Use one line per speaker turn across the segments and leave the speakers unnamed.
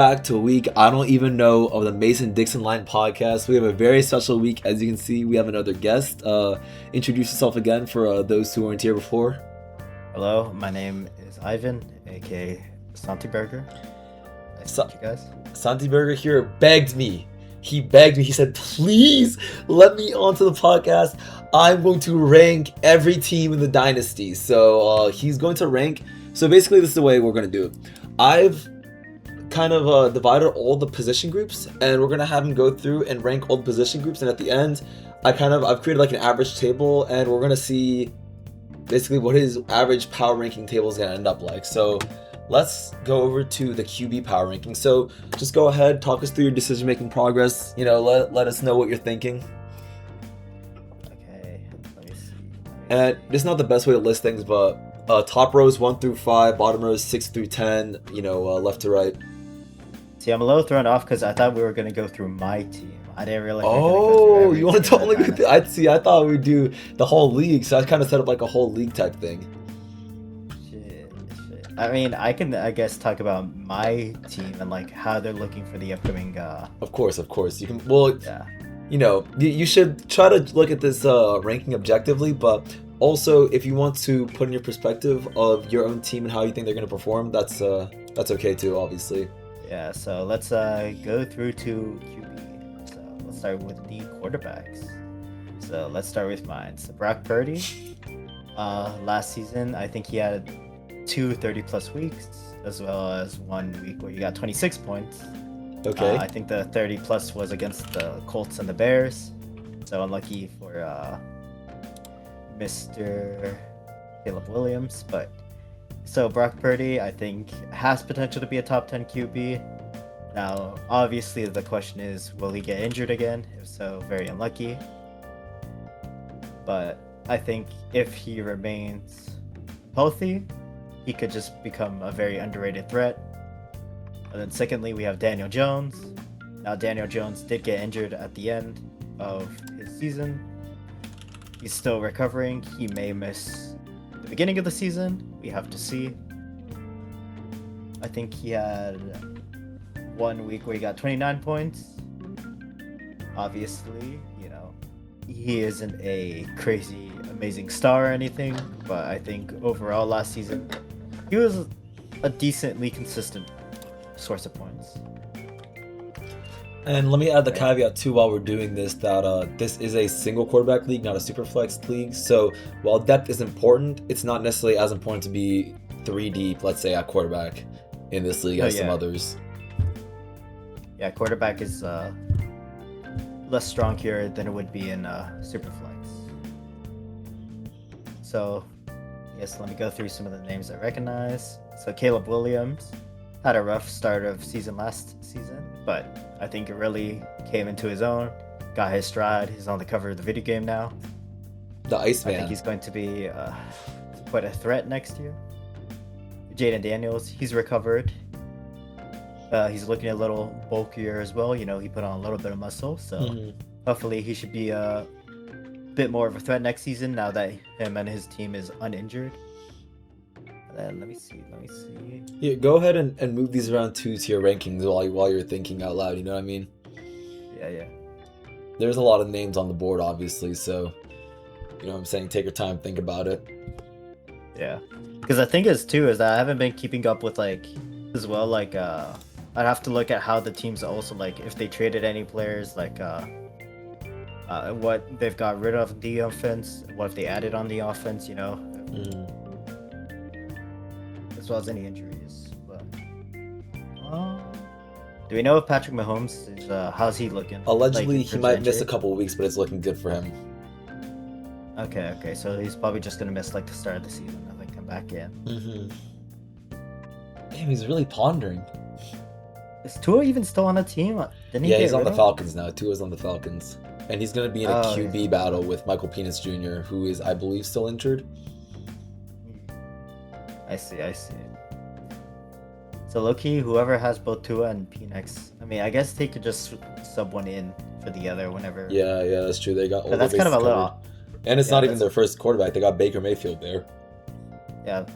Back to a week I don't even know of the Mason Dixon Line podcast. We have a very special week. As you can see, we have another guest. Introduce yourself again for those who weren't here before.
Hello, my name is Ivan, aka Santi Burger. Nice to meet you guys.
Santi Burger here begged me. He begged me. He said, please let me onto the podcast. I'm going to rank every team in the dynasty. So he's going to rank. So basically, this is the way we're going to do it. I've kind of divided all the position groups, and we're going to have him go through and rank all the position groups. And at the end, I've created like an average table, and we're going to see basically what his average power ranking table is going to end up like. So let's go over to the QB power ranking. So just go ahead, talk us through your decision-making progress. Let us know what you're thinking.
Okay, let me see.
And this is not the best way to list things, but top rows 1 through 5, bottom rows 6 through 10, left to right.
See, I'm a little thrown off because I thought we were going to go through my team. I didn't realize
Oh, you want to only go through? I thought we'd do the whole league, so I kind of set up like a whole league type thing.
Shit. I mean, I can, I guess, talk about my team and like how they're looking for the upcoming.
Of course. You can. Well,
yeah.
You should try to look at this ranking objectively, but also if you want to put in your perspective of your own team and how you think they're going to perform, that's okay too, obviously.
Yeah. So let's go through to QB. So let's start with the quarterbacks. So let's start with mine. So Brock Purdy. Last season, I think he had 2 30-plus weeks, as well as 1 week where he got 26 points.
Okay.
I think the 30-plus was against the Colts and the Bears. So unlucky for Mr. Caleb Williams. But so Brock Purdy, I think, has potential to be a top 10 QB. Now, obviously, the question is, will he get injured again? If so, very unlucky. But I think if he remains healthy, he could just become a very underrated threat. And then secondly, we have Daniel Jones. Now, Daniel Jones did get injured at the end of his season. He's still recovering. He may miss the beginning of the season. We have to see. I think he had 1 week where he got 29 points. Obviously, he isn't a crazy, amazing star or anything, but I think overall last season, he was a decently consistent source of points.
And let me add the caveat too while we're doing this that this is a single quarterback league, not a super flex league. So while depth is important, it's not necessarily as important to be 3 deep, let's say, at quarterback in this league as some others.
Yeah, quarterback is less strong here than it would be in Superflex. So, yes, let me go through some of the names I recognize. So, Caleb Williams had a rough start of season last season, but I think it really came into his own, got his stride. He's on the cover of the video game now.
The Iceman.
I think he's going to be quite a threat next year. Jaden Daniels, he's recovered. He's looking a little bulkier as well. He put on a little bit of muscle, so hopefully he should be a bit more of a threat next season now that him and his team is uninjured. And then let me see.
Yeah, go ahead and move these around to your rankings while you're thinking out loud. You know what I mean?
Yeah.
There's a lot of names on the board, obviously, so what I'm saying, take your time, think about it.
Yeah, because the thing is too is that I haven't been keeping up with as well I'd have to look at how the teams also if they traded any players what they've got rid of the offense, what if they added on the offense, as well as any injuries. But do we know if Patrick Mahomes is how's he looking?
Allegedly, he might miss a couple of weeks, but it's looking good for him.
Okay, so he's probably just gonna miss the start of the season and then come back in.
Damn, he's really pondering.
Is Tua even still on the team?
He's on the Falcons now. Tua's on the Falcons. And he's going to be in a QB battle with Michael Penix Jr., who is, I believe, still injured.
I see. So, low-key, whoever has both Tua and Penix, I guess they could just sub one in for the other whenever.
Yeah, that's true. They got all
that's kind of a little...
And it's not even their first quarterback. They got Baker Mayfield there.
Yeah.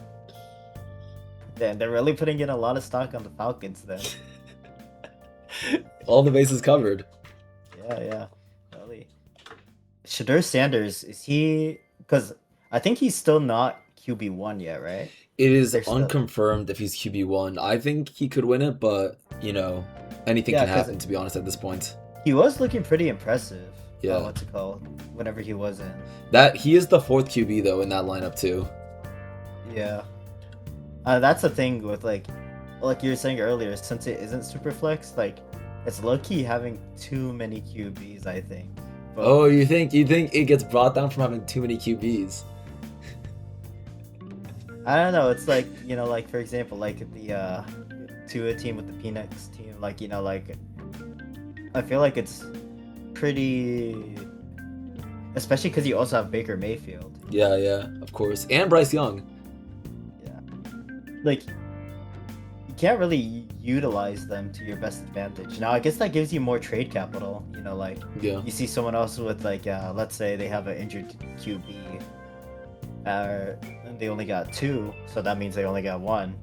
They're really putting in a lot of stock on the Falcons then.
All the bases covered.
Yeah. Really. Shadur Sanders, is he? Because I think he's still not QB1 yet, right?
It is
They're still.
unconfirmed if he's QB1. I think he could win it, but anything
Yeah,
can
because
happen to be honest at this point.
he was looking pretty impressive.
Yeah.
What's it called? Whenever he was in.
That he is the fourth QB though in that lineup too.
Yeah. That's the thing with like you were saying earlier, since it isn't super flex, like it's low key having too many QBs, I think. But
Oh, you think it gets brought down from having too many QBs?
I don't know. It's like like for example, like the Tua team with the Peanuts team, like like I feel like it's pretty, especially because you also have Baker Mayfield.
Yeah, of course. And Bryce Young.
Yeah, like you can't really utilize them to your best advantage. Now, I guess that gives you more trade capital. Like
Yeah.
you see someone else with like, let's say they have an injured QB, and they only got two, so that means they only got one.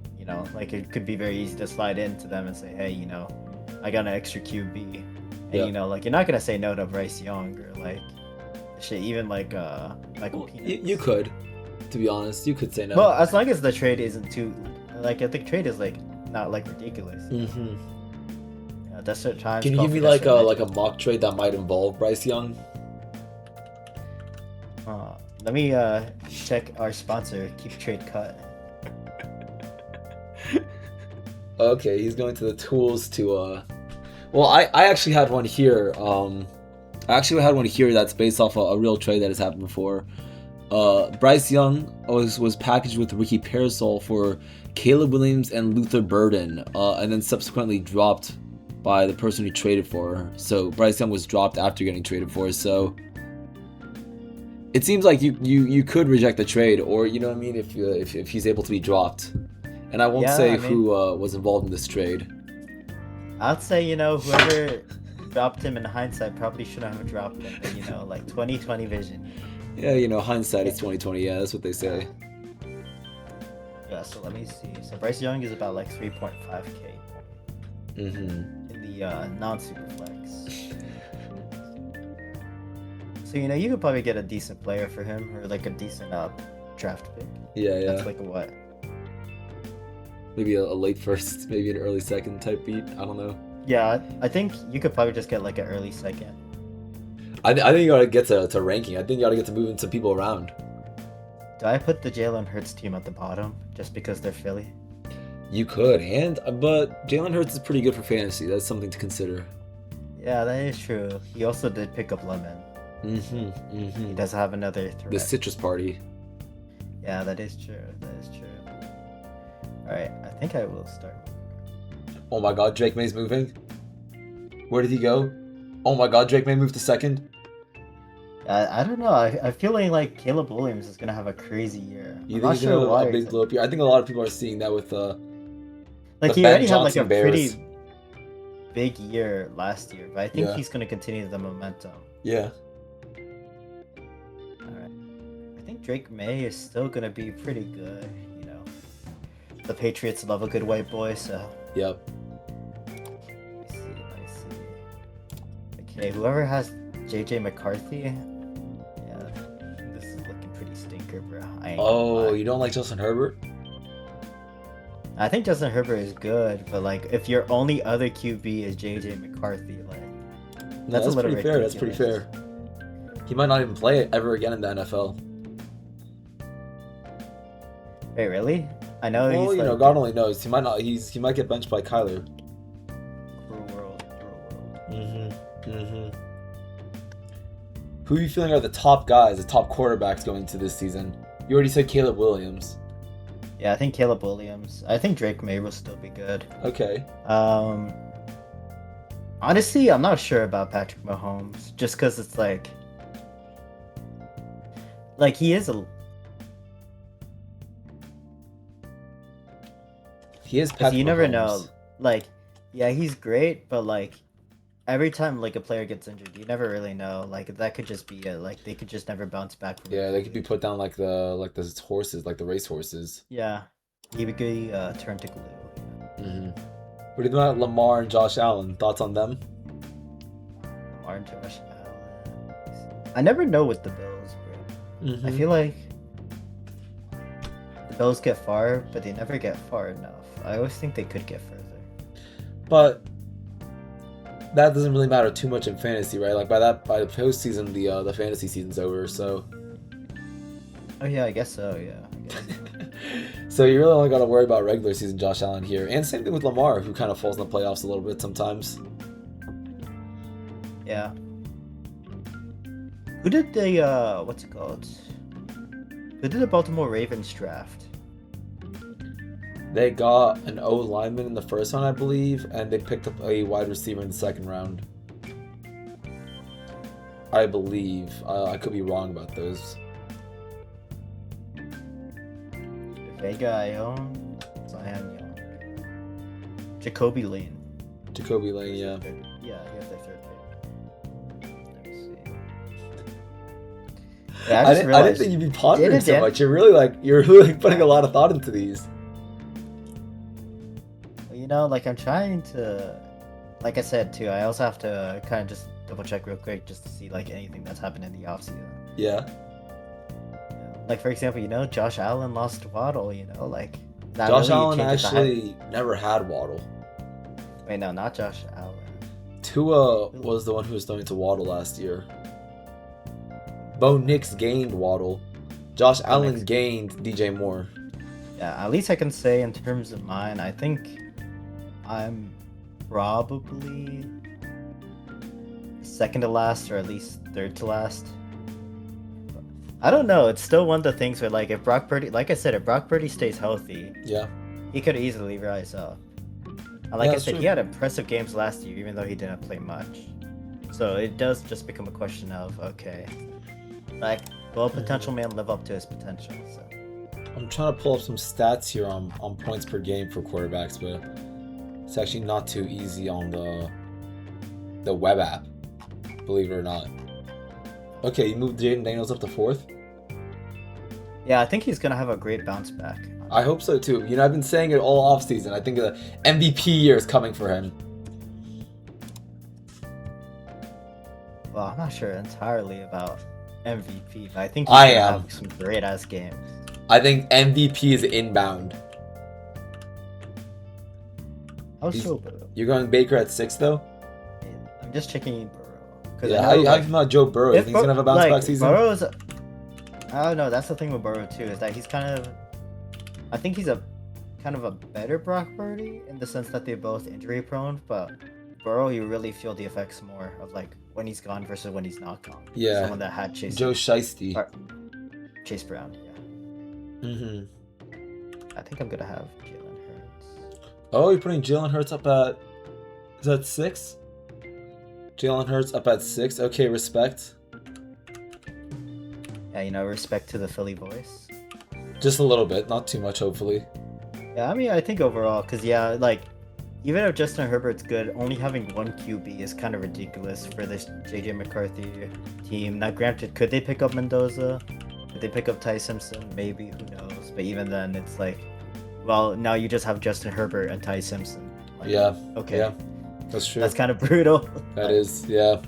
Like it could be very easy to slide into them and say, hey, I got an extra QB, and
Yeah.
like you're not gonna say no to Bryce Young or like shit, even like Michael
Well,
Peanuts.
you could, to be honest, you could say no.
Well, as long as the trade isn't too, like I think trade is like not like ridiculous.
Mm-hmm.
Desert times.
Can you
call
give me
for
like
desperate
a mock trade that might involve Bryce Young?
Let me check our sponsor, Keep Trade Cut.
Okay, he's going to the tools to well, I actually had one here. I actually had one here that's based off a real trade that has happened before. Bryce Young was packaged with Ricky Parasol for Caleb Williams and Luther Burden, and then subsequently dropped by the person who traded for her. So Bryce Young was dropped after getting traded for. So it seems like you could reject the trade, or you know what I mean, if he's able to be dropped. And I won't say who was involved in this trade.
I'd say whoever dropped him in hindsight probably shouldn't have dropped him. But, like 2020 vision.
Yeah, hindsight is 2020. Yeah, that's what they say.
Yeah, so let me see. So Bryce Young is about like 3.5K
Mm-hmm.
in the non-super flex. So you could probably get a decent player for him, or like a decent draft pick.
Yeah.
That's like a what?
Maybe a late first, maybe an early second type beat. I don't know.
Yeah, I think you could probably just get like an early second.
I think you gotta get to ranking. I think you gotta get to moving some people around.
Do I put the Jalen Hurts team at the bottom just because they're Philly?
You could, but Jalen Hurts is pretty good for fantasy. That's something to consider.
Yeah, that is true. He also did pick up Lemon. He does have another threat.
The citrus party.
Yeah, that is true. Alright, I think I will start.
Oh my god, Drake May's moving. Where did he go? Oh my god, Drake May moved to second.
I don't know. I feel like Caleb Williams is gonna have a crazy year.
You
I'm
think
not
he's
sure
gonna
why.
a big blow up here? I think a lot of people are seeing that with
like
the
he
Ben
already had like
Johnson
a
Bears.
pretty big year last year, but I think
Yeah.
he's gonna continue the momentum.
Yeah.
Alright. I think Drake May is still gonna be pretty good, The Patriots love a good white boy, so
Yep.
let me see. Okay, whoever has JJ McCarthy, yeah, this is looking pretty stinker, bro. I ain't gonna lie.
Oh, you don't like Justin Herbert?
I think Justin Herbert is good, but like if your only other QB is JJ McCarthy, like
No,
that's a little
pretty fair. That's pretty
ridiculous.
fair. He might not even play it ever again in the NFL.
Wait, really? I know
Well,
he's like
God only knows. He might not. He might get benched by Kyler.
cruel world.
Who are you feeling are the top guys, the top quarterbacks going into this season? You already said Caleb Williams.
Yeah, I think Caleb Williams. I think Drake May will still be good.
Okay.
Honestly, I'm not sure about Patrick Mahomes, just because it's like he is a.
He is
'Cause
Patrick
you never
Mahomes.
know. Like, yeah, he's great, but like every time like a player gets injured, you never really know. Like that could just be it. Like they could just never bounce back from
Yeah,
it.
they could be put down like the horses, like the race horses.
Yeah, he would be turned to glue.
What do you think about Lamar and Josh Allen? Thoughts on them?
aren't Josh Allen. I never know with the Bills, bro. I
Mhm.
feel like the Bills get far, but they never get far enough. I always think they could get further.
But that doesn't really matter too much in fantasy, right? Like by the postseason, the fantasy season's over. So
Oh yeah, I guess so. Yeah, I guess so.
so you really only got to worry about regular season Josh Allen here, and same thing with Lamar, who kind of falls in the playoffs a little bit sometimes.
Yeah. Who did the what's it called? Who did the Baltimore Ravens draft?
They got an O lineman in the first round, I believe, and they picked up a wide receiver in the second round. I believe. I could be wrong about those.
Vega Ione, Zion Young, Jacoby Lane.
Jacoby Lane, yeah.
Yeah, he has their third pick. Let me see. Yeah,
I didn't think you'd be pondering so much. You're really putting a lot of thought into these.
You know, like I'm trying to, like I said too, I also have to kind of just double check real quick just to see like anything that's happened in the offseason.
Yeah.
Like for example, you know, Josh Allen lost Waddle. You know, like that
Josh
really
Allen
changes the
actually never had Waddle.
Wait, no, not Josh Allen.
Tua was the one who was throwing to Waddle last year. Bo Nix gained Waddle. Josh Allen gained DJ Moore.
Yeah, at least I can say in terms of mine, I think I'm probably second to last or at least third to last. I don't know. It's still one of the things where, like, if Brock Purdy, like I said, if Brock Purdy stays healthy,
yeah,
he could easily rise up. And like I said, he had impressive games last year, even though he didn't play much. So it does just become a question of, okay, like, will a potential man live up to his potential? So
I'm trying to pull up some stats here on points per game for quarterbacks, but it's actually not too easy on the web app, believe it or not. Okay, you moved Jaden Daniels up to 4th?
Yeah, I think he's going to have a great bounce back.
I hope so too. You know, I've been saying it all offseason. I think the MVP year is coming for him.
Well, I'm not sure entirely about MVP, but I think
I
he's
am.
have some great-ass games.
I think MVP is inbound.
How so, Burrow?
You're going Baker at 6, though?
I'm just checking Burrow.
Yeah, how you feel about Joe Burrow? You think he's going to have a bounce back season?
Burrow's... I don't know, that's the thing with Burrow, too, is that he's kind of... I think he's a kind of a better Brock Purdy in the sense that they're both injury-prone, but Burrow, you really feel the effects more of, like, when he's gone versus when he's not gone.
Yeah.
Someone that had Chase...
Joe Shiesty.
Chase Brown, yeah.
Mm-hmm.
I think I'm going to have Jalen Hurts.
Oh, you're putting Jalen Hurts up at... Is that 6? Jalen Hurts up at 6. Okay, respect.
Yeah, you know, respect to the Philly voice.
Just a little bit, not too much, hopefully.
Yeah, I mean, I think overall, because, yeah, like, even if Justin Herbert's good, only having one QB is kind of ridiculous for this JJ McCarthy team. Now, granted, could they pick up Mendoza? Could they pick up Ty Simpson? Maybe, who knows? But even then, it's like, well, now you just have Justin Herbert and Ty Simpson. Like,
yeah.
Okay.
Yeah, that's true.
That's kind of brutal.
That is, yeah.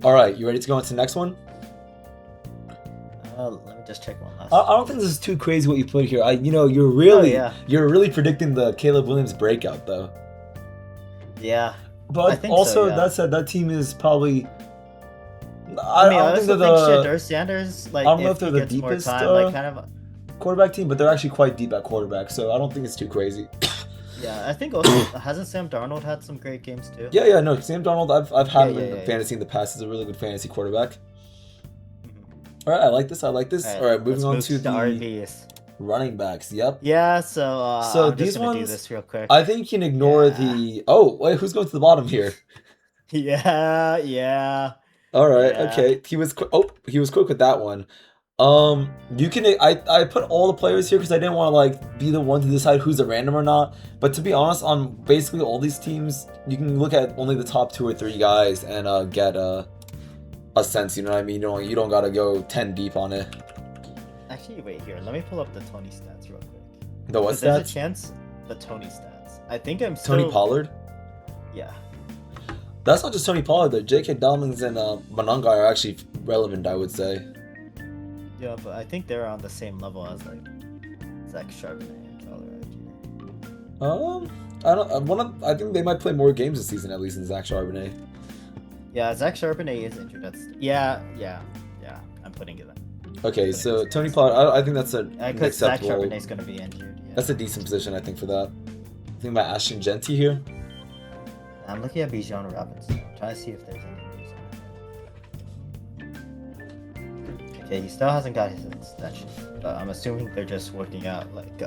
All right, you ready to go on to the next one?
Let me just check one last.
I don't think this is too crazy what you put here. You're really predicting the Caleb Williams breakout, though.
Yeah.
But
I think
also,
so, yeah.
that said, that team is probably...
I don't think Shedeur Sanders, like,
I don't know if they're the deepest quarterback team, but they're actually quite deep at quarterback, so I don't think it's too crazy.
Yeah, I think also, hasn't Sam Darnold had some great games, too?
Yeah, no, Sam Darnold, I've had him in fantasy in the past. He's a really good fantasy quarterback. All right, I like this. All right, moving on to the
RBs.
running backs. Yep.
Yeah, so I'm
these
just gonna
ones,
do this real quick.
I think you can ignore the... Oh, wait, who's going to the bottom here?
Yeah.
All right, okay. He was quick with that one. You can... I put all the players here because I didn't want to, like, be the one to decide who's a random or not. But to be honest, on basically all these teams, you can look at only the top 2 or 3 guys and get a sense, you know what I mean? You don't gotta go 10 deep on it.
Actually, wait here. Let me pull up the Tony stats real quick.
The what stats?
There's a chance the Tony stats. I think I'm still...
Tony Pollard?
Yeah.
That's not just Tony Pollard though. J.K. Dobbins and Monangai are actually relevant, I would say.
Yeah, but I think they're on the same level as like Zach Charbonnet and Tyler Algier.
I don't. I think they might play more games this season at least than Zach Charbonnet.
Yeah, Zach Charbonnet is injured. Yeah. I'm putting it in.
Okay, so Tony Pollard, I think that's an
Because Zach
acceptable.
Charbonnet's gonna be injured. Yeah.
That's a decent position, I think, for that. Think about Ashton Genty here.
I'm looking at Bijan Robinson. I'm trying to see if there's any news. Okay, he still hasn't got his extension. But I'm assuming they're just working out like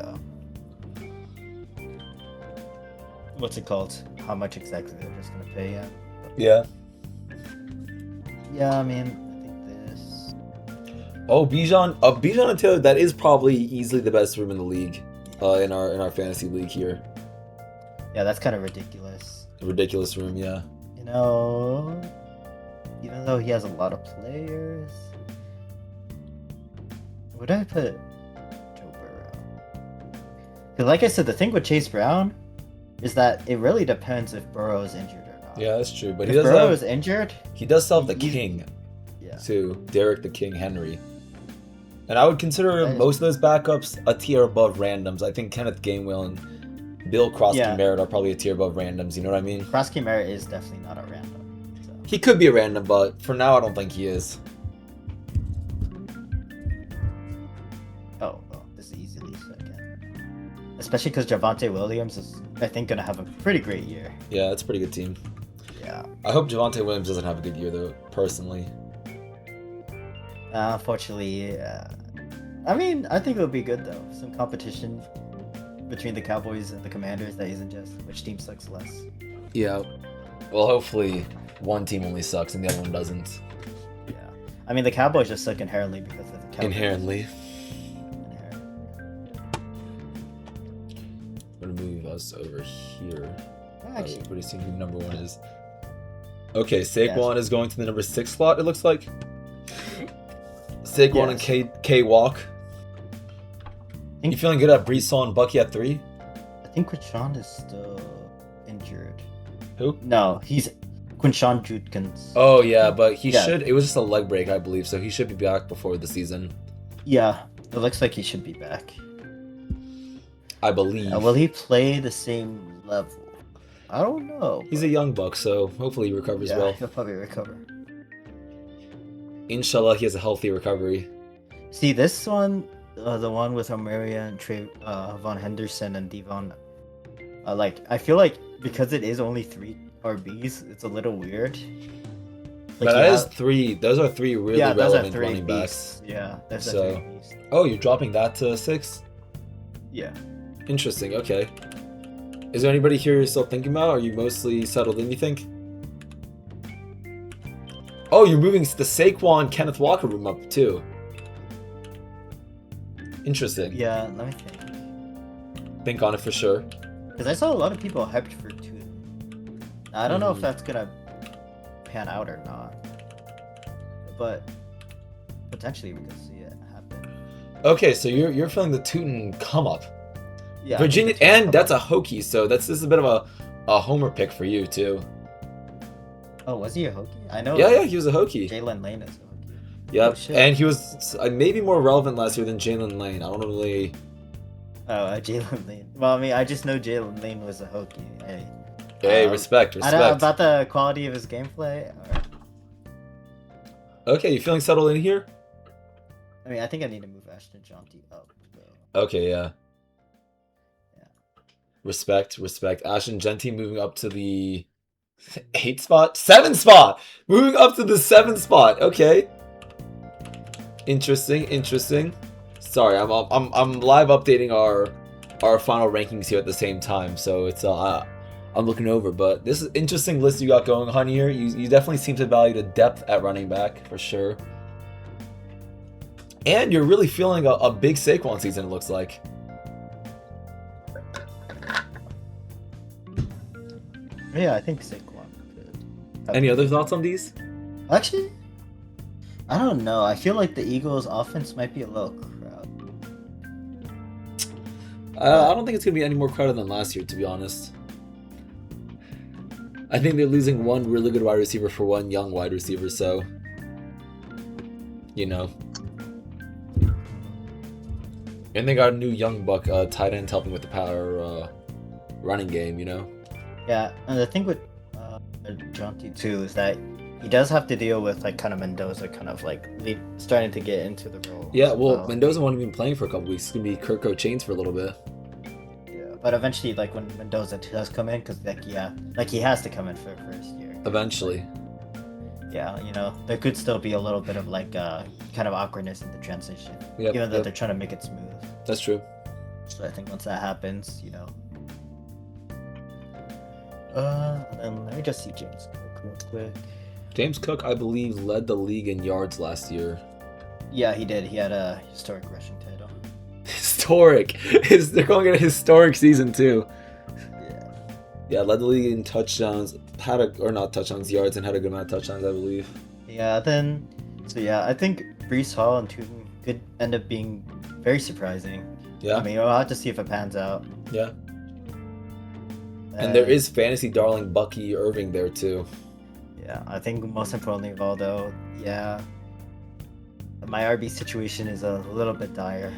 what's it called? How much exactly they're just gonna pay him.
Yeah.
Yeah, I mean, I think this.
Oh, Bijan and Taylor, that is probably easily the best room in the league, in our fantasy league here.
Yeah, that's kind of ridiculous.
A ridiculous room, yeah.
You know, even though he has a lot of players, would I put Joe Burrow? Because, like I said, the thing with Chase Brown is that it really depends if Burrow is injured or not.
Yeah, that's true. But
if Burrow is injured,
he does still have the king, too, Derek the King Henry. And I would consider most of those backups a tier above randoms. I think Kenneth Gainwell and Bill Krosky-Merritt are probably a tier above randoms. You know what I mean?
Krosky-Merritt is definitely not a random. So.
He could be a random, but for now, I don't think he is.
Oh, well, this is easily second. Especially because Javonte Williams is, I think, going to have a pretty great year.
Yeah, it's a pretty good team.
Yeah.
I hope Javonte Williams doesn't have a good year, though, personally.
Unfortunately, I mean, I think it'll be good, though. Some competition between the Cowboys and the Commanders that isn't just which team sucks less.
Yeah. Well, hopefully one team only sucks and the other one doesn't.
Yeah. I mean, the Cowboys just suck inherently because of the Cowboys.
Inherently. I'm gonna move us over here.
Actually,
what do you think number one is? Okay, Saquon is going to the number 6 slot, it looks like. Saquon and K Walk. You feeling good at Brees Hall and Bucky at 3?
I think Quinshon is still injured.
Who?
No, he's Quinshon Judkins.
Oh yeah, but he should. It was just a leg break, I believe, so he should be back before the season.
Yeah, it looks like he should be back.
I believe.
Will he play the same level? I don't know.
He's a young buck, so hopefully he recovers well.
He'll probably recover.
Inshallah, he has a healthy recovery.
See, this one, the one with Omaria and Von Henderson and Devon, I feel like because it is only 3 RBs, it's a little weird.
But that is 3. Those are 3 really relevant running backs.
Yeah, that's
so.
3 beasts.
Oh, you're dropping that to 6?
Yeah.
Interesting. Okay. Is there anybody here you're still thinking about? Are you mostly settled in, you think? Oh, you're moving the Saquon Kenneth Walker room up too. Interesting.
Yeah, let me think.
Think on it for sure.
Because I saw a lot of people hyped for 2. I don't know if that's gonna pan out or not, but potentially we could see it happen.
Okay, so you're feeling the Tootin come up.
Yeah.
Virginia, and that's a Hokie, so this is a bit of a homer pick for you too.
Oh, was he a Hokie? I know.
Yeah, he was a Hokie.
Jalen Lane is a Hokie.
Yep, and he was maybe more relevant last year than Jalen Lane. I don't really.
Oh, Jalen Lane. Well, I mean, I just know Jalen Lane was a Hokie.
Hey, respect.
I don't know about the quality of his gameplay. Or...
Okay, you feeling settled in here?
I mean, I think I need to move Ashton Jonty up. So.
Okay, yeah. Respect. Ashton Genty moving up to the 8 spot? 7 spot! Moving up to the 7 spot. Okay. Interesting. Sorry, I'm live updating our final rankings here at the same time, so it's I'm looking over, but this is an interesting list you got going on here. You definitely seem to value the depth at running back for sure. And you're really feeling a big Saquon season, it looks like.
Yeah, I think Saquon could.
Any other thoughts on these?
Actually, I don't know. I feel like the Eagles' offense might be a little crowded.
I don't think it's going to be any more crowded than last year, to be honest. I think they're losing one really good wide receiver for one young wide receiver, so you know. And they got a new young buck tight end helping with the power running game, you know.
Yeah, and the thing with Jonty too is that he does have to deal with like kind of Mendoza kind of like starting to get into the role.
Yeah, well, Mendoza won't even be playing for a couple weeks. It's gonna be Kirko Chains for a little bit.
Yeah, but eventually, like when Mendoza does come in, because like he has to come in for first year.
Eventually.
Yeah, you know, there could still be a little bit of like kind of awkwardness in the transition, even though they're trying to make it smooth.
That's true.
So I think once that happens, you know. And let me just see James Cook real quick.
James Cook, I believe, led the league in yards last year.
Yeah, he did. He had a historic rushing title.
Historic. They're calling it a historic season too.
Yeah.
Yeah, led the league in touchdowns, not touchdowns, yards, and had a good amount of touchdowns, I believe.
Yeah, I think Breece Hall and Tootin could end up being very surprising.
Yeah.
I mean, we'll have to see if it pans out.
Yeah. And there is fantasy darling Bucky Irving there too.
Yeah, I think most importantly of all though, yeah, my RB situation is a little bit dire.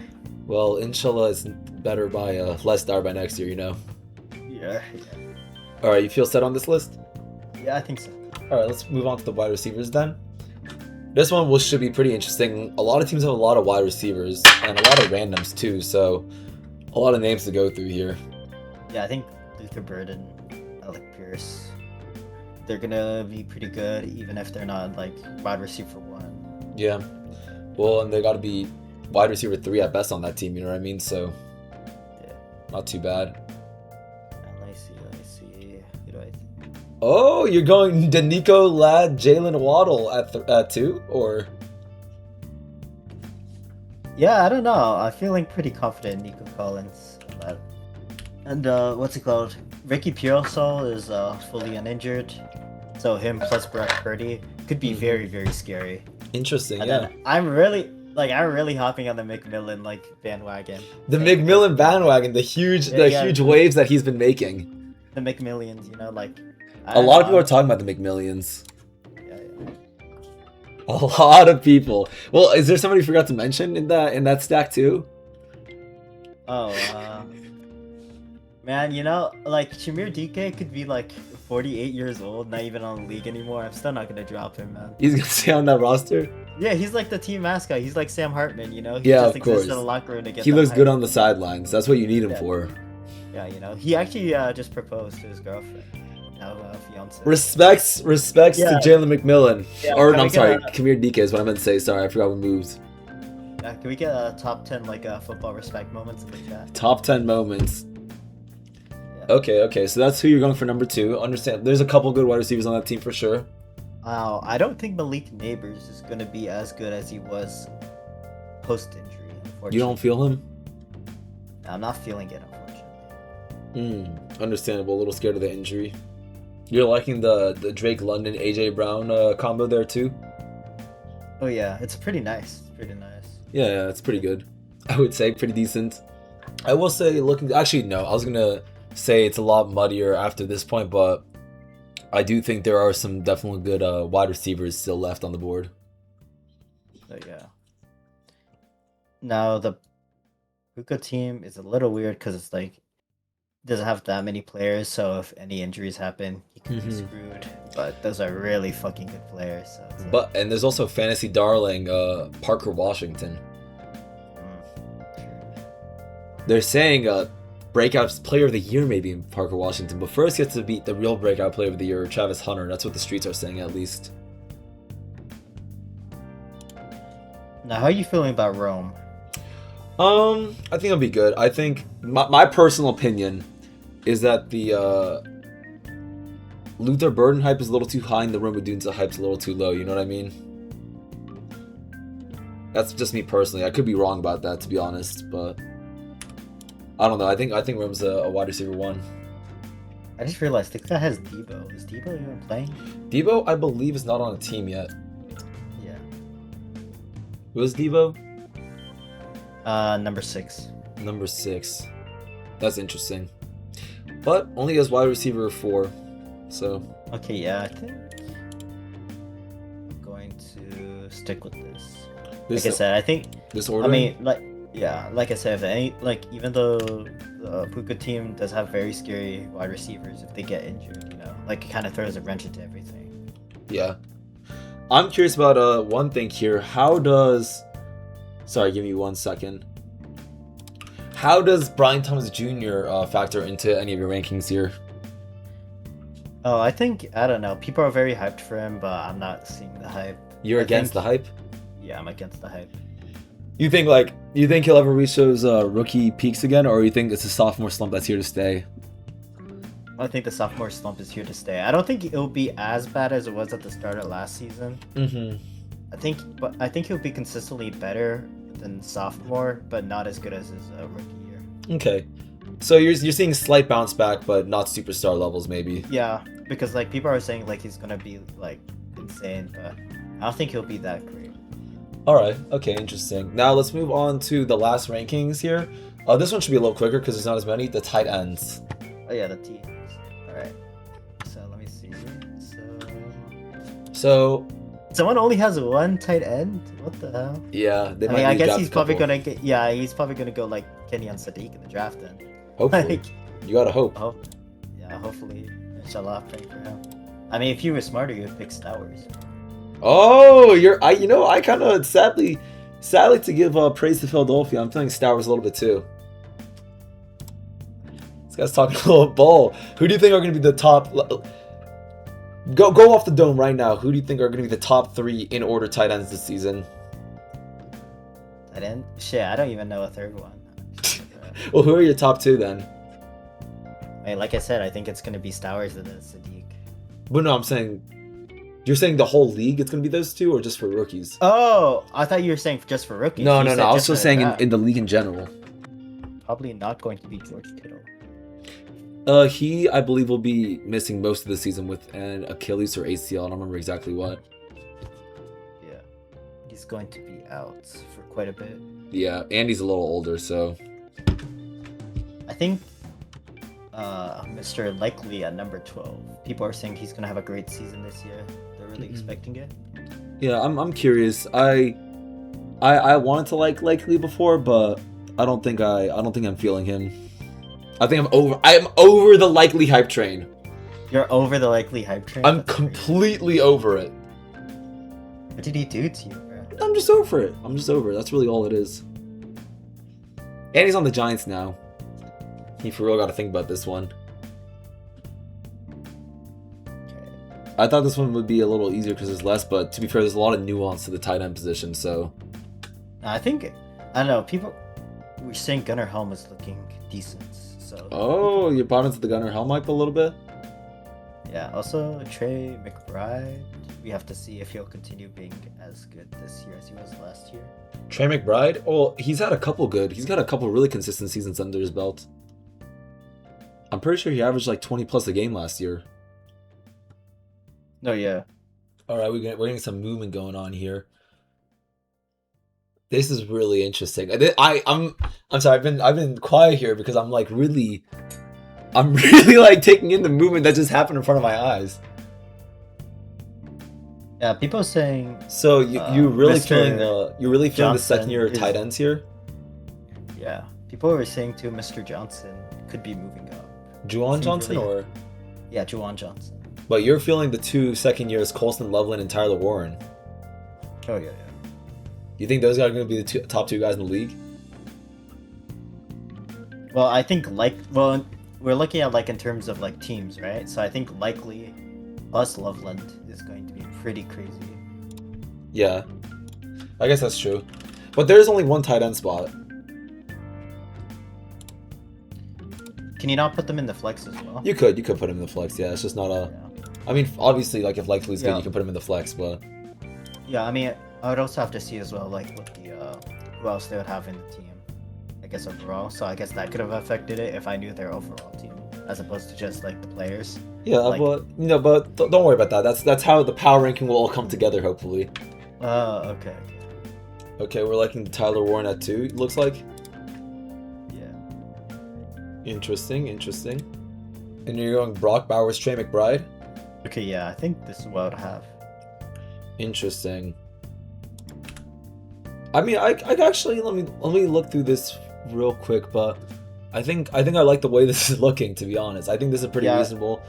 Well, inshallah it's better by less dire by next year, you know.
Yeah.
All right, you feel set on this list?
Yeah, I think so.
All right, let's move on to the wide receivers then. This one should be pretty interesting. A lot of teams have a lot of wide receivers and a lot of randoms too, so a lot of names to go through here.
Yeah, I think Luther Bird and Alec Pierce, they're gonna be pretty good, even if they're not like wide receiver 1.
Yeah. Well, and they got to be wide receiver 3 at best on that team, you know what I mean? So,
yeah,
not too bad.
Let me see. Who do I think?
Oh, you're going Danico Ladd, Jalen Waddle at 2, or?
Yeah, I don't know. I'm feeling pretty confident in Nico Collins. And what's it called? Ricky Pearsall is fully uninjured, so him plus Brock Purdy could be very, very scary.
Interesting,
And
yeah.
then I'm really hopping on the McMillan bandwagon.
The McMillan bandwagon, the huge waves that he's been making.
The McMillions, you know, like
a lot of people are talking about the McMillions.
Yeah.
A lot of people. Well, is there somebody you forgot to mention in that stack too?
Oh, man, you know, like Shamir DK could be like 48 years old, not even on the league anymore. I'm still not gonna drop him, man.
He's gonna stay on that roster?
Yeah, he's like the team mascot. He's like Sam Hartman, you know? He
Yeah,
just
of course.
exists in the locker room to get
He looks
hype.
good on the sidelines. That's what you need him for.
Yeah, you know, he actually just proposed to his girlfriend, now fiance.
Respects to Jalen McMillan.
Yeah,
Or
can
no,
we
I'm sorry,
get
Kamir DK is what I meant to say. Sorry, I forgot what moved.
Yeah, can we get a top 10 like football respect moments in the chat?
Top 10 moments.
Yeah.
Okay, so that's who you're going for number 2. Understand, there's a couple good wide receivers on that team for sure.
Wow, I don't think Malik Neighbors is going to be as good as he was post-injury, unfortunately.
You don't feel him?
I'm not feeling it, unfortunately.
Understandable. A little scared of the injury. You're liking the Drake London AJ Brown combo there too?
Oh yeah, it's pretty nice.
Yeah, it's pretty good. I would say pretty decent. I will say actually no, I was gonna say it's a lot muddier after this point, but I do think there are some definitely good wide receivers still left on the board.
So yeah. Now the Puka team is a little weird because it's like doesn't have that many players, so if any injuries happen, he could be screwed. But those are really fucking good players. So it's
and there's also fantasy darling Parker Washington. They're saying breakout player of the year maybe in Parker Washington, but first he has to beat the real breakout player of the year, Travis Hunter. That's what the streets are saying at least.
Now, how are you feeling about Rome?
I think it'll be good. I think my personal opinion is that the Luther Burden hype is a little too high and the Rome Odunze hype's a little too low, you know what I mean? That's just me personally. I could be wrong about that, to be honest, but I don't know. I think Rome's a wide receiver 1.
I just realized this guy has Debo. Is Debo even playing?
Debo, I believe, is not on a team yet.
Yeah.
Who is Debo?
Number 6.
Number 6. That's interesting. But only as wide receiver 4. So
Okay, yeah, I think I'm going to stick with this. Like I said, I think.
This order.
I mean, like I said, if any, even though the Puka team does have very scary wide receivers, if they get injured, it kind of throws a wrench into everything.
Yeah. I'm curious about one thing here. How does... Sorry, give me 1 second. How does Brian Thomas Jr. Factor into any of your rankings here?
Oh, I don't know. People are very hyped for him, but I'm not seeing the hype.
You're against the hype?
Yeah, I'm against the hype.
You think he'll ever reach those rookie peaks again, or you think it's a sophomore slump that's here to stay?
I think the sophomore slump is here to stay. I don't think it'll be as bad as it was at the start of last season.
Mm-hmm.
I think he'll be consistently better than sophomore, but not as good as his rookie year.
Okay, so you're seeing slight bounce back, but not superstar levels, maybe.
Yeah, because people are saying he's gonna be insane, but I don't think he'll be that great.
All right. Okay. Interesting. Now let's move on to the last rankings here. This one should be a little quicker because there's not as many. The tight ends.
Oh yeah, the teams. All right. So let me see.
So.
Someone only has one tight end. What the hell?
Yeah.
I guess he's probably gonna get. Yeah, he's probably gonna go Kenyan Sadiq in the draft then.
Hopefully. You gotta hope.
Yeah. Hopefully. Inshallah, pray for him. I mean, if you were smarter, you'd pick Stowers.
Oh, I kind of sadly to give praise to Philadelphia. I'm feeling Stowers a little bit too. This guy's talking a little ball. Who do you think are going to be the top? Go off the dome right now. Who do you think are going to be the top 3 in order tight ends this season?
Tight end? Shit, I don't even know a third one.
Well, who are your top 2 then?
I mean, like I said, I think it's going to be Stowers and then Sadiq.
But no, I'm saying. You're saying the whole league it's going to be those 2 or just for rookies?
Oh, I thought you were saying just for rookies.
No. I was still saying in the league in general.
Probably not going to be George Kittle.
He, I believe, will be missing most of the season with an Achilles or ACL. I don't remember exactly what.
Yeah. He's going to be out for quite a bit.
Yeah, and he's a little older, so...
I think Mr. Likely at number 12. People are saying he's going to have a great season this year. They're really expecting it.
Yeah, I'm curious. I wanted to like Likely before, but I don't think I'm feeling him. I think I'm over the Likely hype train.
You're over the Likely hype train?
I'm completely over it.
What did he do to you, bro?
I'm just over it. That's really all it is. And he's on the Giants now. He for real got to think about this one. Okay. I thought this one would be a little easier because there's less, but to be fair, there's a lot of nuance to the tight end position, so...
I don't know, people were saying Gunnar Helm was looking decent, so...
Oh, you bought into the Gunnar Helm hype a little bit?
Yeah, also Trey McBride, we have to see if he'll continue being as good this year as he was last year.
Trey McBride? Oh, he's got a couple really consistent seasons under his belt. I'm pretty sure he averaged 20 plus a game last year.
No, yeah.
All right, we're getting some movement going on here. This is really interesting. I'm sorry. I've been quiet here because I'm really taking in the movement that just happened in front of my eyes.
Yeah, people are saying.
So you really feeling the
Johnson
second year tight ends here?
Yeah, people were saying too. Mr. Johnson could be moving up.
Juwan Johnson or?
Yeah, Juwan Johnson.
But you're feeling the 2 second years, Colston Loveland and Tyler Warren.
Oh yeah.
You think those guys are going to be the top 2 guys in the league?
Well, I think we're looking at in terms of teams, right? So I think Likely plus Loveland is going to be pretty crazy.
Yeah, I guess that's true. But there's only one tight end spot.
Can you not put them in the flex as well?
You could put him in the flex. Yeah, it's just not a. Yeah. I mean, obviously, if Likely's good, you can put him in the flex, but.
Yeah, I mean, I would also have to see as well, what the who else they would have in the team. I guess overall, so I guess that could have affected it if I knew their overall team, as opposed to just the players.
Yeah, but don't worry about that. That's how the power ranking will all come together, hopefully.
Okay.
Okay, we're liking Tyler Warren at 2. Looks like.
Yeah.
Interesting. And you're going Brock Bowers, Trey McBride.
Okay, yeah, I think this is what I would have.
Interesting. I mean, I actually let me look through this real quick, but I like the way this is looking. To be honest, I think this is pretty
Yeah,
reasonable.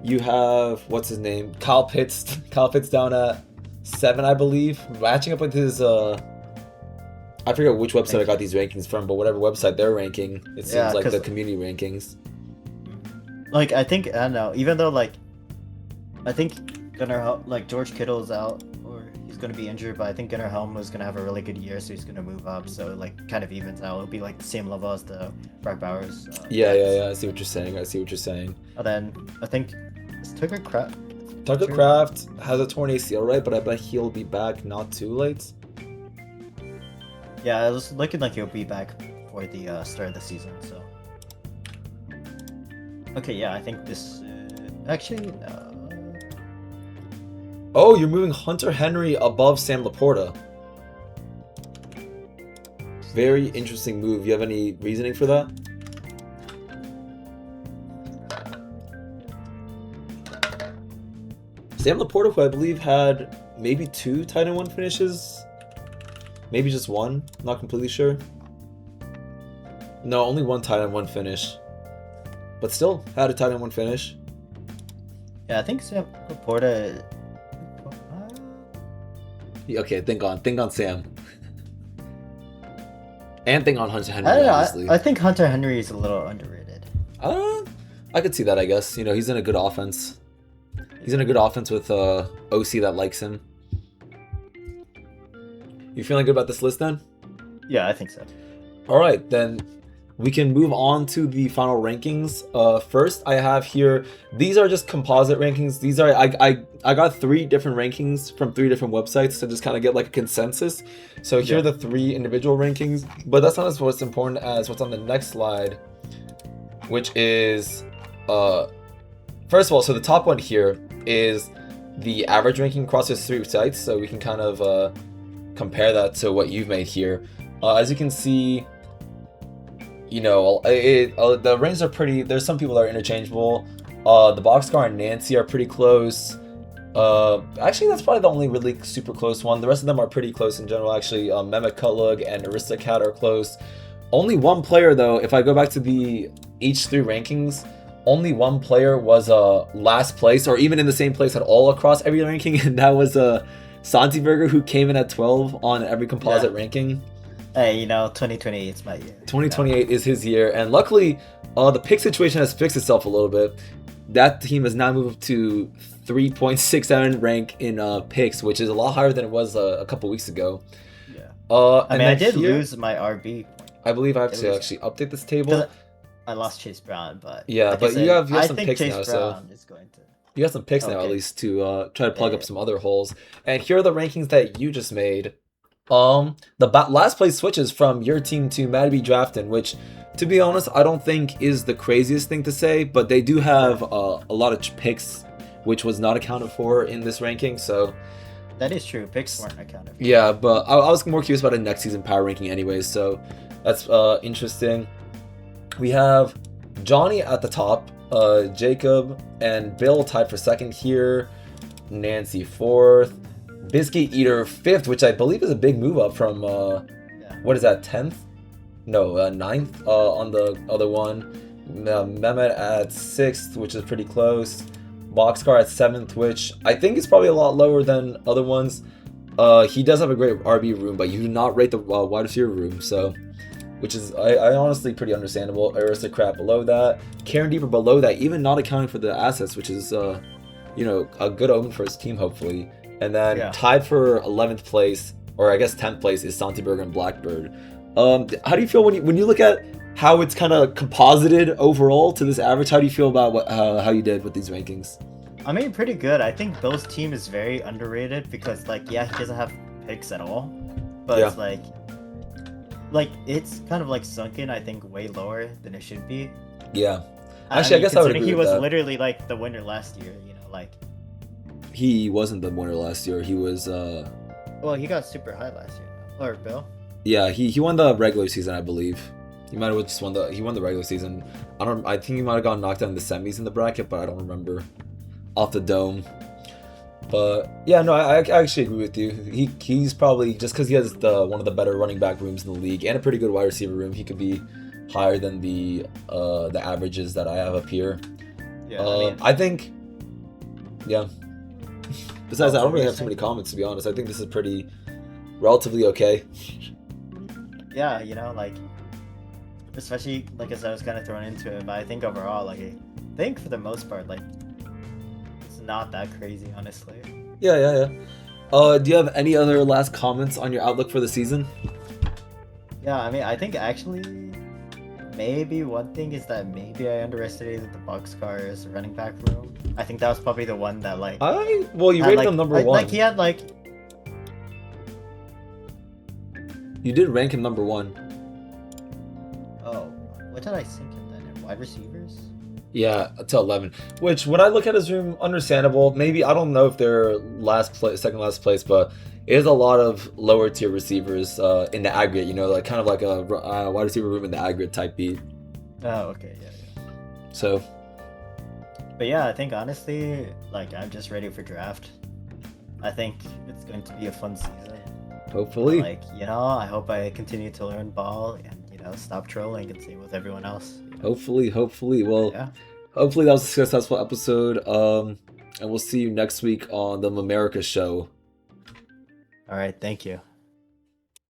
You have what's his name, Kyle Pitts. Kyle Pitts down at 7, I believe, matching up with his. I forget which website I got these rankings from, but whatever website they're ranking, it seems
yeah,
like the
because
community rankings.
like I think I don't know. Even though like I think Gunnar like George Kittle is out or he's gonna be injured, but I think Gunnar Helm was gonna have a really good year, so he's gonna move up. So it, like kind of evens out. It'll be like the same level as the Brock Bowers.
Yeah. I see what you're saying. I see what you're saying.
And then I think it's Tucker Craft.
Tucker Craft has a torn ACL, right? But I bet he'll be back not too late.
Yeah, it was looking like he'll be back for the start of the season. So okay, yeah, I think this actually no.
Oh, you're moving Hunter Henry above Sam Laporta. Very interesting move. You have any reasoning for that? Sam Laporta, who I believe had maybe 2 tight end 1 finishes. Maybe just 1. Not completely sure. No, only 1 tight end 1 finish. But still had a tight end 1 finish.
Yeah, I think Sam Laporta.
Yeah, okay, think on Sam. And think on Hunter Henry,
I don't know.
honestly.
I think Hunter Henry is a little underrated.
I could see that, I guess. You know, he's in a good offense. He's in a good offense with OC that likes him. You feeling good about this list then?
Yeah, I think so.
All right, then we can move on to the final rankings. First, I have here, these are just composite rankings. These are, I got 3 different rankings from 3 different websites to just kind of get like a consensus. So here are the 3 individual rankings, but that's not as what's important as what's on the next slide, which is, first of all, so the top one here is the average ranking across those 3 sites. So we can kind of compare that to what you've made here. As you can see, you know, the ranks are pretty. There's some people that are interchangeable. The Boxcar and Nancy are pretty close. Actually, that's probably the only really super close one. The rest of them are pretty close in general. Actually, Mehmet Kutlug and Aristocat are close. Only one player, though, if I go back to the H3 rankings, only one player was last place, or even in the same place at all across every ranking, and that was Santiberger, who came in at 12 on every composite ranking.
Hey, you know, 2028 is my year.
2028 is his year, and luckily, the pick situation has fixed itself a little bit. That team has now moved to 3.67 rank in picks, which is a lot higher than it was a couple weeks ago.
Yeah.
I
mean, I did lose my RB.
I believe I have to actually update this table.
I lost Chase Brown, but
yeah,
like
but
said,
you have
I
some
think
picks
Chase
now,
Brown is going to.
You got some picks now, at least, to try to plug up some other holes. And here are the rankings that you just made. The last place switches from your team to Maddie Drafton, which, to be honest, I don't think is the craziest thing to say, but they do have a lot of picks, which was not accounted for in this ranking, so...
That is true. Picks weren't accounted for.
Yeah, but I was more curious about a next season power ranking anyways, so that's interesting. We have Johnny at the top, Jacob and Bill tied for second here, Nancy fourth, Biscuit Eater fifth, which I believe is a big move up from what is that, 10th? No, 9th on the other one. Mehmet at 6th, which is pretty close. Boxcar at 7th, which I think is probably a lot lower than other ones. He does have a great RB room, but you do not rate the wide receiver room, so... Which is, I honestly, pretty understandable. Aristocrat below that. Karen Deeper below that, even not accounting for the assets, which is, you know, a good omen for his team, hopefully. And then tied for 11th place, or I guess 10th place, is Santiberger and Blackbird. How do you feel when you look at how it's kind of composited overall to this average? How do you feel about how you did with these rankings?
I mean, pretty good. I think Bill's team is very underrated because, like, yeah, he doesn't have picks at all, but it's like it's kind of like sunken. I think way lower than it should be.
Yeah, actually, I guess I would agree
he
with
was
that.
Literally like the winner last year. You know, like
he wasn't the winner last year. He was.
Well, he got super high last year. Or Bill.
Yeah, he won the regular season, I believe. He might have just won the regular season. I think he might have gotten knocked out in the semis in the bracket, but I don't remember. off the dome. But yeah, no, I actually agree with you. He's probably, just because he has one of the better running back rooms in the league and a pretty good wide receiver room, he could be higher than the averages that I have up here.
Yeah,
I think, yeah. Besides, I don't really have too
Observation.
many comments, to be honest. I think this is pretty relatively okay.
Yeah, like especially like as I was kind of thrown into it, but I think overall, like I think for the most part, like it's not that crazy, honestly.
Yeah. Do you have any other last comments on your outlook for the season?
Yeah, I mean, I think actually maybe one thing is that maybe I underestimated the boxcar's running back room. I think that was probably the one that like
Well, you
had,
rated
like,
him number
like,
one.
like he had like
You did rank him number one.
oh, what did I sink him then in wide receivers?
Yeah, to 11. Which, when I look at his room, understandable. Maybe, I don't know if they're second last place, but it is a lot of lower tier receivers in the aggregate. Like kind of like a wide receiver room in the aggregate type beat.
Oh, okay, yeah.
So,
But yeah, I think honestly, like I'm just ready for draft. I think it's going to be a fun season.
hopefully.
Like, I hope I continue to learn ball and, stop trolling and see with everyone else.
Hopefully. Well,
Yeah.
hopefully that was a successful episode. And we'll see you next week on the America show.
All right, thank you.